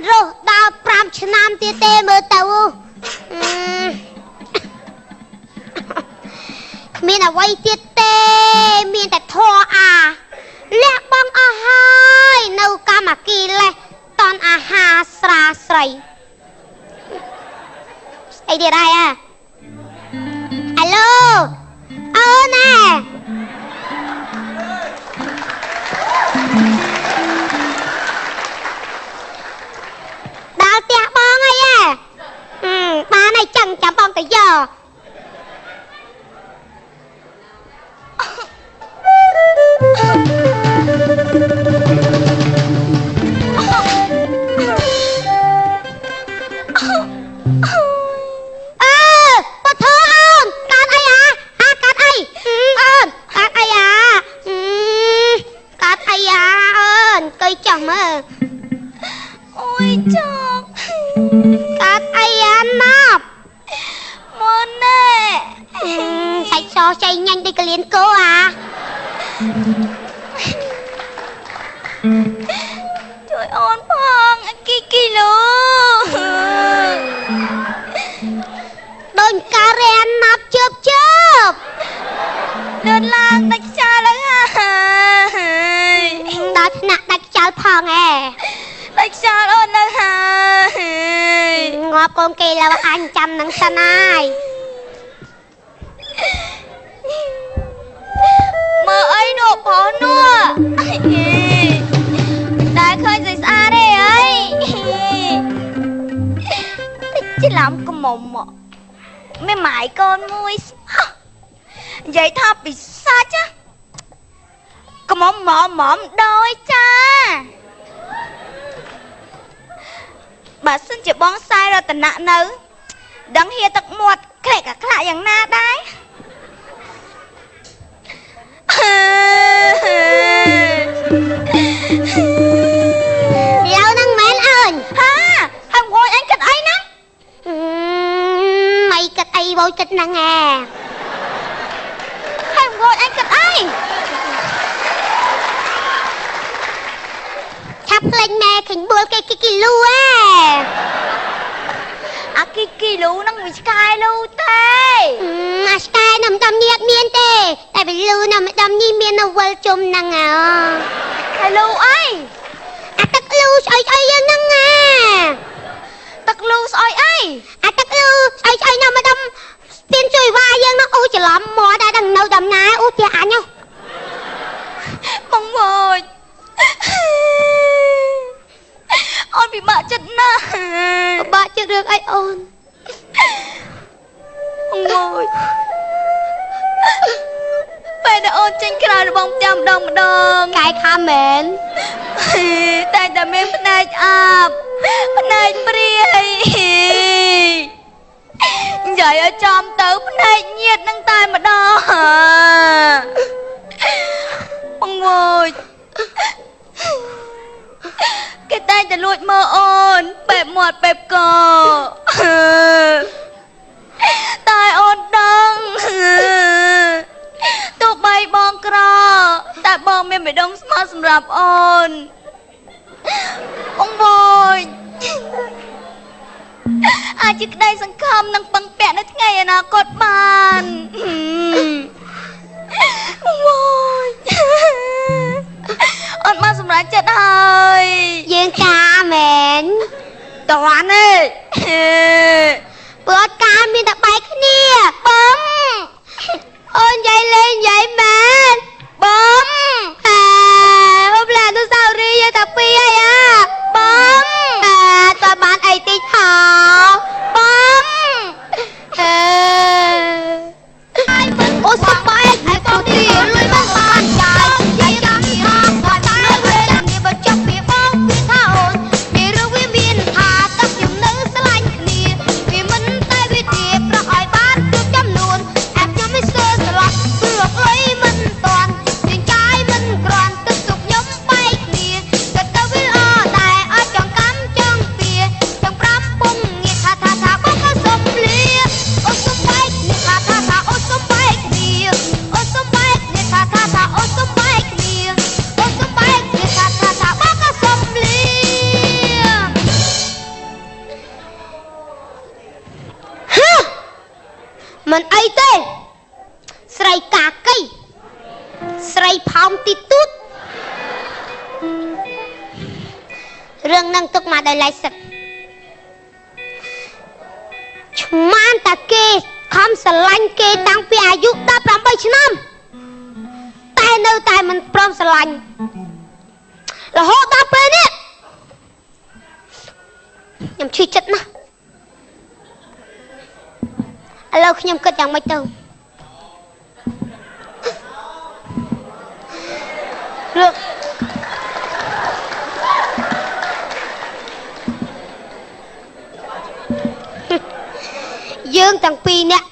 រស់ដល់5ឆ្នាំទៀតទេមើលទៅគ្មានអ្វីទៀតទេមានតែធរអាលះបង់អស់ហើយនៅកម្មគីលេសតនអាហារស្រាស្រីស្អីទៀតហើយអាឡូអូនណាដល់ផ្ទះបងហើយបានហើយចឹងចាំបងទៅយកជួយអូនផងគីឡូដូចការរែនណាប់ជើបលឿនឡើងដាច់ខ្យល់ហើយដល់ថ្នាក់ដាច់ខ្យល់ផងដាច់ខ្យល់អូននៅហើយងាប់កូនគេឡើយអញចាំនឹងសិនហើយមើលអីនោះប្រុសនោះដែលឃើញស្អាតទេអីតិចច្រឡំកមុំមេម៉ាយកូនមួយនិយាយថាពិសាច់កមុំម៉មដោយចាបើសិនជាបងសាយរតនៈនៅដឹងហៀទឹកមាត់ក្លែកក្លាក់យ៉ាងណាដែរlâu năng mến ơi ha thằng ngồi anh kịch ấy nè mày kịch ấy vô kịch năng thằng ngồi anh kịch ấy chắp lên mẹ khỉnh bùa cái lù cái lù nó người sky lù tê sky nằm đâm nhiệt miên tê tại vì lù nằm đâm nhi miên nó vơi chôm năng cái lù ấy tắc lù soi năng tắc lù soi ấy tắc lù soi nào mà đâm tiên chui va dương nó ôi trời lắm mò đã đằng nào đâm ná út cha nhau mong rồi ôn bị bạ chết na bạ chết được ai ôn ngồi bây đã ôn trên cái là bông chăm đồng đồng cái kha mến tay đã mến bên này áp bên này bria vậy ở trong tớ bên này nhiệt nâng tay mà đo ngồi cái tayจะลวดมืออ่อนเป๊บหมดเป๊บก่อตายอ่อนดังตัวใบบองกรอแต่บองไม่ดงสมาสำหรับอ่อนองบอยอาจจะได้สังคมนังปังแปะนั่นไงนะกดบานองบอยอดมาสำหรับเจ็ดเลยยืนกาเหม็นตอนนี้เปิดการมีแต่ไปขึ้นเนี่ยปั๊มโอนใหญ่เลยใหญ่แมนปั๊มพบแล้วตัวสาวรียแต่ปีไอ้ปั๊มตัวบ้านไอติดหอปั๊มโอ้สบายไอ้ตัวที่ลุยบ้านบ้านใหญ่ก ដឹងទុកមកដោយឡែកសិតឆ្មានតាគេខំស្រឡាញ់គេតាំងពីអាយុ18ឆ្នាំតែនៅតែមិនព្រមស្រឡាញ់រហូតដល់ពេលនេះខ្ញុំឈឺចិត្តណាស់ឥឡូវខ្ញុំគិតយ៉ាងម៉េចទៅរឿងយើងទាំងពីរនាក់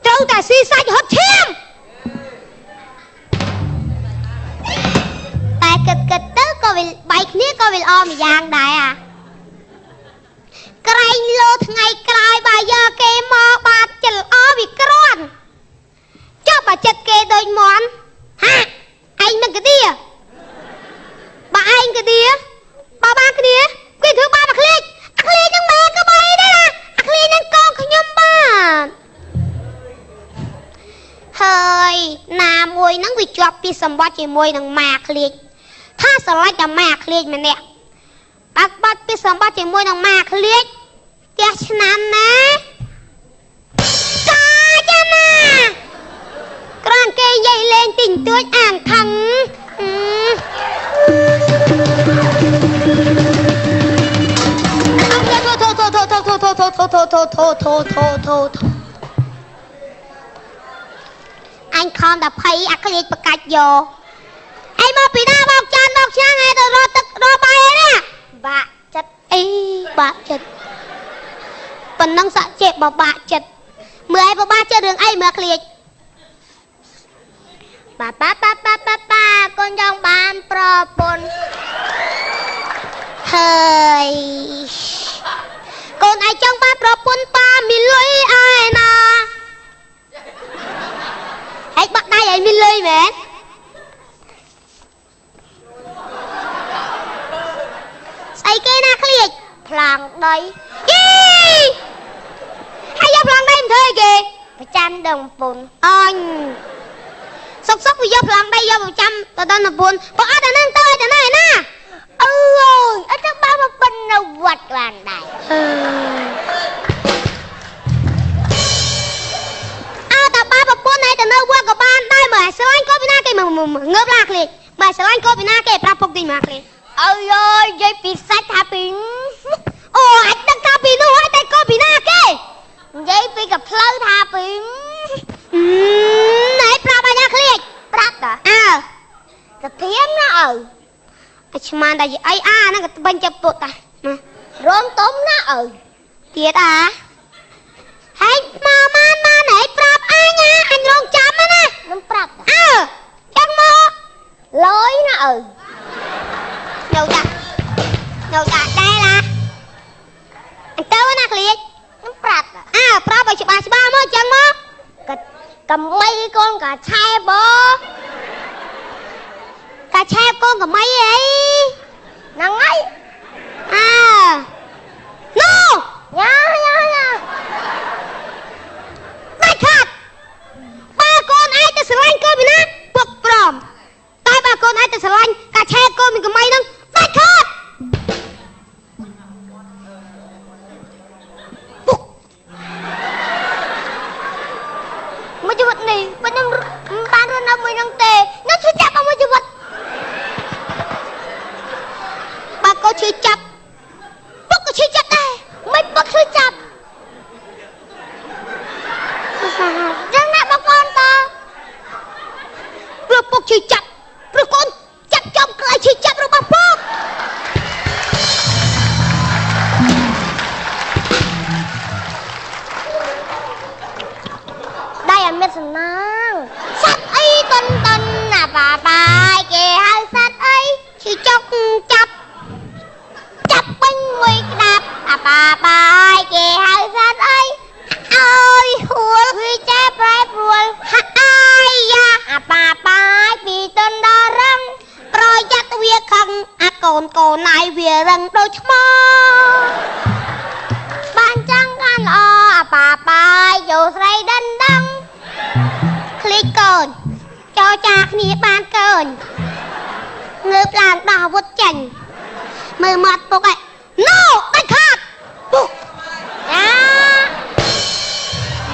ត្រូវតែស៊ីសាច់ហត់ឈាមតែគិតទៅក៏វាបែកគ្នាក៏វាល្អម្យ៉ាងដែរអាក្រែងលោថ្ងៃក្រោយបើយកគេមកបាទចិត្តល្អវាក្រាន់ចុះបើចិត្តគេដូចមន់ហាឯងមិនកាឌីបើឯងកាឌីបើបានគ្នាគេធ្វើបាបអាឃ្លៀចនឹងម៉ែក៏បីដែរណាអាឃ្លៀចនឹងកងខ្ញុំបាទហើយណាមួយហ្នឹងវាជាប់ពីសម្បត្តិជាមួយនឹងម៉ែអាឃ្លៀចថាស្រឡាញ់តែម៉ែអាឃ្លៀចម្នាក់បាក់បាត់ពីសម្បត្តិជាមួយនឹងម៉ែអាឃ្លៀចផ្ទះឆ្នាំណាកាចាណាក្រានគេនិយាយលេងទិញទួចអាងខឹងអញខំតែភ័យអាឃ្លៀចបកាច់យកអីមកពីណាបោកចានបោកឆ្នាំងឯងទៅរត់ទឹករកបាយឯណាបាក់ចិត្តអីបាក់ចិត្តប៉ុណ្ណឹងសាក់ចេះបបាក់ចិត្តមើលឯងបបាក់ចិត្តរឿងអីមើលឃ្លៀចប៉ាកូនចង់បានប្រពន្ធហើយកូនឯងចង់បានប្រពន្ធប៉ាមានលុយឯណាហេតុបាក់ដៃឯងមានលុយមែនស្អីគេណាឃ្លៀចប្លង់ដីយីហើយយកប្លង់ដីមិនធ្វើអីគេប្រចាំដឹងពុនអញសុកវាយកប្លង់ដីយកប្រចាំទៅដល់ប្រពន្ធបើអត់អាហ្នឹងទៅឲ្យទៅណាណាអើយអត់ទៅបើមកប៉ុននៅវត្តបានដែរតែបើប្រពន្ធឯងទៅនៅវត្តក៏បានដែរមើលស្រឡាញ់ក៏ពីណាគេងើបឡាឃ្លៀចបើស្រឡាញ់ក៏ពីណាគេប្រាប់ពុកទីមកឃ្លៀចអើយនិយាយពីសាច់ថាពីអូអាចដឹងថាពីនោះហើយតែក៏ពីណាគេនិយាយពីកផ្លូវថាពីណែប្រាប់អាញាឃ្លៀចប្រាប់តាអើទៅធៀងណាអើអាឆ្មានតែអីអាហ្នឹងក៏បាញ់ចាប់ពុកតារងទុំណាអើទៀតអាហើយមកបានហេតុប្រាប់អញអញរងចាំណាខ្ញុំប្រាប់អើចាំមកលយណាអើនៅតាដែរឡាអញទៅណាឃ្លៀចខ្ញុំប្រាប់អើប្រាប់ឲ្យច្បាស់មកចឹងមកកំបីកូនកាឆែបកាឆែបកូនកំបីអីហ្នឹងហើយអើនោះយ៉ាដាច់ខាត់បើកូនឯងទៅស្រឡាញ់កូនពីណាពុកព្រមតែបើកូនឯងទៅស្រឡាញ់កាឆែបកូនមានកំបីហ្នឹងដាច់ខាត់មួយជីវិតនេះខ្ញុំបានរស់នៅមួយនឹងទេខ្ញុំឈឺចាប់មកមួយជីវិតបើកូនឈឺចាប់ពុកក៏ឈឺចាប់ដែរមិនពុកឈឺចាប់យ៉ាងណាបងកូនតព្រោះពុកឈឺចាប់ព្រោះកូនចាប់ចំក្លាយឈឺចាប់របស់ពុកដៃអត់មានសំណាងសត្វអីតុនណាបាយគេហៅសត្វអីឈឺចុកចាប់ពេញមួយក្តាប់បាយគេហៅសត្វអីអើយហួលគឺចេះប្រែប្រួលហាយយ៉ាបាយពីតុនដល់រឹងប្រយ័ត្នវាខឹងអាកូនណៃវារឹងដូចឆ្មោបានចាំងកាន់ល្អបាយយកស្រីដិនដឹងឃ្លីកកូនចោចាគ្នាបានកូនងើបឡើងដោះវុតចាញ់ มือมัดปุกไอ้โน่ได้ขาดปุก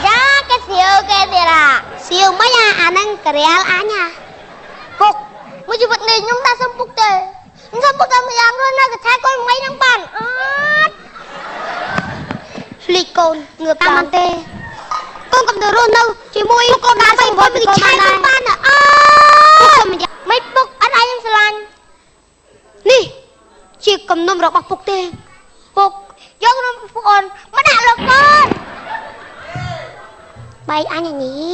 ya cái siêu cái gì là siêu mấy à năng kẹo nha phục mới chịu vật này chúng ta xong phục tề xong phục tề mới làm luôn na cái thái con mấy năng bàn lì cồn ngược tam ăn tê con cầm được luôn đâu chỉ môi con đá bay với bị chai năng bàn mấy phục anh ai em slan nè chỉ cầm nôm rọc bạc phục tê phục do nôm phục on mà đã được con bay anhอย่างนี้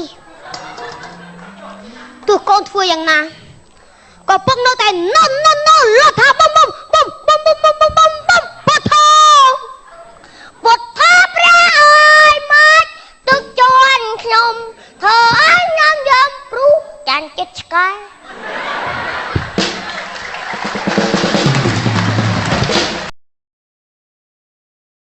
ตัวcon thuaอย่างน่ะก็พวกเราแต่นอนรถ